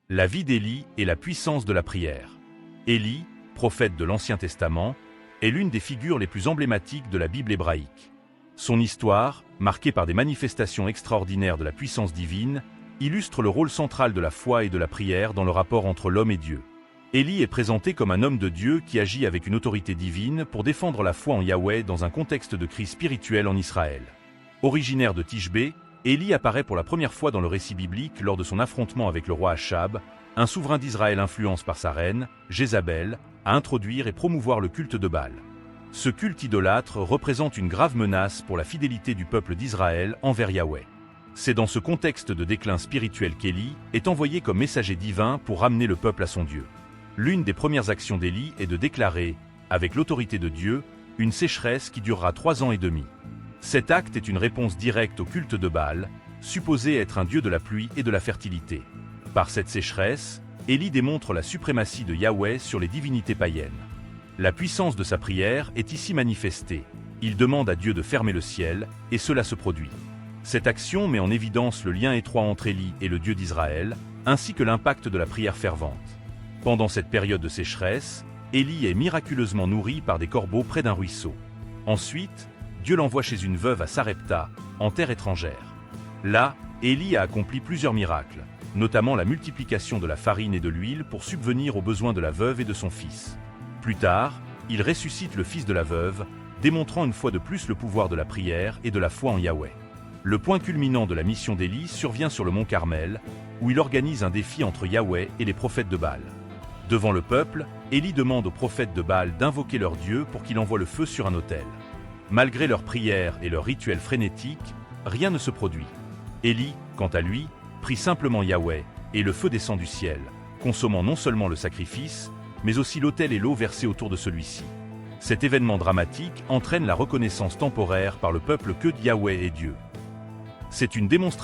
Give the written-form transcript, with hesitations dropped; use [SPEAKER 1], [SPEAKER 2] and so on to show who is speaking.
[SPEAKER 1] La vie d'Élie et la puissance de la prière. Élie, prophète de l'Ancien Testament, est l'une des figures les plus emblématiques de la Bible hébraïque. Son histoire, marquée par des manifestations extraordinaires de la puissance divine, illustre le rôle central de la foi et de la prière dans le rapport entre l'homme et Dieu. Élie est présenté comme un homme de Dieu qui agit avec une autorité divine pour défendre la foi en Yahweh dans un contexte de crise spirituelle en Israël. Originaire de Tishbé, Élie apparaît pour la première fois dans le récit biblique lors de son affrontement avec le roi Achab, un souverain d'Israël influencé par sa reine, Jézabel, à introduire et promouvoir le culte de Baal. Ce culte idolâtre représente une grave menace pour la fidélité du peuple d'Israël envers Yahweh. C'est dans ce contexte de déclin spirituel qu'Élie est envoyé comme messager divin pour ramener le peuple à son Dieu. L'une des premières actions d'Élie est de déclarer, avec l'autorité de Dieu, une sécheresse qui durera 3 ans et demi. Cet acte est une réponse directe au culte de Baal, supposé être un dieu de la pluie et de la fertilité. Par cette sécheresse, Élie démontre la suprématie de Yahweh sur les divinités païennes. La puissance de sa prière est ici manifestée. Il demande à Dieu de fermer le ciel, et cela se produit. Cette action met en évidence le lien étroit entre Élie et le Dieu d'Israël, ainsi que l'impact de la prière fervente. Pendant cette période de sécheresse, Élie est miraculeusement nourri par des corbeaux près d'un ruisseau. Ensuite, Dieu l'envoie chez une veuve à Sarepta, en terre étrangère. Là, Élie a accompli plusieurs miracles, notamment la multiplication de la farine et de l'huile pour subvenir aux besoins de la veuve et de son fils. Plus tard, il ressuscite le fils de la veuve, démontrant une fois de plus le pouvoir de la prière et de la foi en Yahweh. Le point culminant de la mission d'Élie survient sur le mont Carmel, où il organise un défi entre Yahweh et les prophètes de Baal. Devant le peuple, Élie demande aux prophètes de Baal d'invoquer leur Dieu pour qu'il envoie le feu sur un autel. Malgré leurs prières et leurs rituels frénétiques, rien ne se produit. Élie, quant à lui, prie simplement Yahweh, et le feu descend du ciel, consommant non seulement le sacrifice, mais aussi l'autel et l'eau versés autour de celui-ci. Cet événement dramatique entraîne la reconnaissance temporaire par le peuple que Yahweh est Dieu. C'est une démonstration